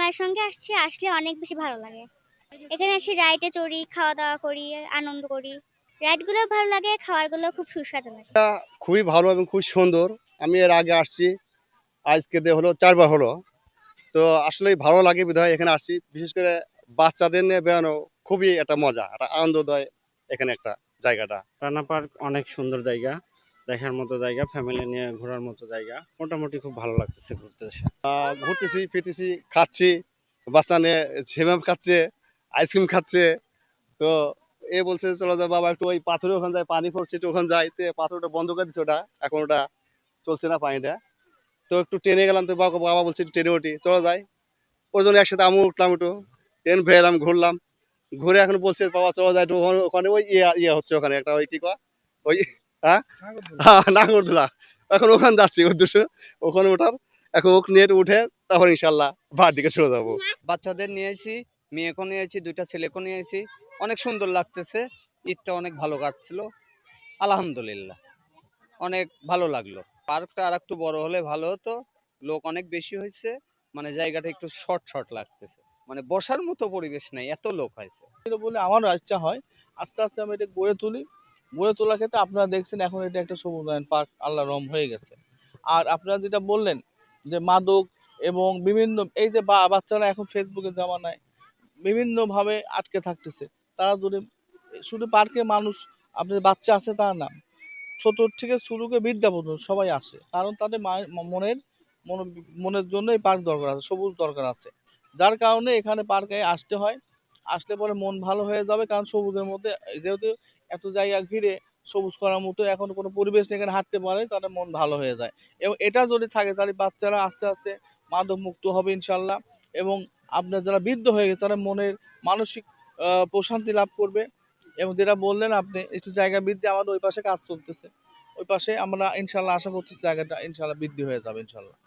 মায়ের সঙ্গে আসছি, আসলে অনেক বেশি ভালো লাগে। এখানে এসে রাইডে চড়ি, খাওয়া-দাওয়া করি, আনন্দ করি। রাইডগুলোও ভালো লাগে, খাবারগুলোও খুব সুস্বাদু লাগে। খুবই ভালো এবং খুব সুন্দর। আমি এর আগে আসছি, আজকে হলো ৪ বার হলো। তো আসলেই ভালো লাগে বিধায় এখানে আসছি। বিশেষ করে বাচ্চাদের নিয়ে বেড়ানো খুবই একটা মজা, একটা আনন্দদায় এখানে একটা জায়গাটা। রানা পার্ক অনেক সুন্দর জায়গা, দেখার মতো জায়গা, ফ্যামিলি নিয়ে ঘোরার মতো জায়গা। মোটামুটি খুব ভালো লাগতেছে ঘুরতে এসে। ঘুরতেছি, ফিরতেছি, খাচ্ছি। বাচ্চা নিয়ে সেমাম খাচ্ছে, আইসক্রিম খাচ্ছে। তো এ বলছে চলো যাও বাবা একটু ওই পাথরের ওখানে যায়, পানি পড়ছে একটু ওখানে যাই। তো পাথরটা বন্ধ করে দিচ্ছে ওটা। এখন ওটা চলছে না পানিটা। তো একটু ট্রেনে গেলাম তো বাবা বলছে একটু ট্রেনে উঠি, চলো যাই। ওই জন্য একসাথে আমিও উঠলাম একটু। ট্রেন ভেলাম, ঘুরলাম। ঘুরে এখন বলছে বাবা চলো যাই একটু ওখানে ওখানে ওই ইয়ে হচ্ছে ওখানে একটা ওই কি কয় ওই হ্যাঁ নাগরদোলা। এখন ওখানে যাচ্ছি উদ্দেশ্য ওখানে ওঠার। এখন ওকে নিয়ে উঠে তারপর ইনশাল্লাহ বাড়ির দিকে চলে যাবো। বাচ্চাদের নিয়েছি, মেয়েকেও নিয়েছি, 2টা ছেলেকেও নিয়েছি। অনেক সুন্দর লাগতেছে। ঈদটা অনেক ভালো কাটছিল। আলহামদুলিল্লাহ। অনেক ভালো লাগলো। পার্কটা আরেকটু বড় হলে ভালো হতো। লোক অনেক বেশি হয়েছে। মানে জায়গাটা একটু শর্ট লাগতেছে। মানে বসার মতো পরিবেশ নাই, এত লোক হয়েছে। বলে আমারও ইচ্ছা হয় আস্তে আস্তে আমি এটা গড়ে তুলি। গড়ে তোলার ক্ষেত্রে আপনারা দেখছেন এখন এটা একটা সবুজায়ন পার্ক আল্লাহ রহম হয়ে গেছে। আর আপনারা যেটা বললেন যে মাদক এবং বিভিন্ন এই যে বাচ্চারা এখন ফেসবুকের জামানায় বিভিন্নভাবে আটকে থাকতেছে, তারা যদি শুধু পার্কে মানুষ আপনার বাচ্চা আছে তা না, ছোট থেকে শুরু করে বৃদ্ধা পর্যন্ত সবাই আসে, কারণ তাদের মনের মনের জন্য এই পার্ক দরকার আছে, সবুজ দরকার আছে। যার কারণে এখানে পার্কে আসতে হয়। আসলে পরে মন ভালো হয়ে যাবে, কারণ সবুজের মধ্যে যেহেতু এত জায়গা ঘিরে সবুজ করার মতো এখন কোনো পরিবেশ নেই, এখানে হাঁটতে পারে তাদের মন ভালো হয়ে যায়। এবং এটা যদি থাকে তাহলে বাচ্চারা আস্তে আস্তে মাদক মুক্ত হবে ইনশাল্লাহ। এবং আপনার যারা বৃদ্ধ হয়ে গেছে তারা মনের মানসিক প্রশান্তি লাভ করবে। এবং যেটা বললেন আপনি একটু জায়গা বৃদ্ধি, আমাদের ওই পাশে কাজ চলতেছে, ওই পাশে আমরা ইনশাল্লাহ আশা করতেছি জায়গাটা ইনশাল্লাহ বৃদ্ধি হয়ে যাবে ইনশাল্লাহ।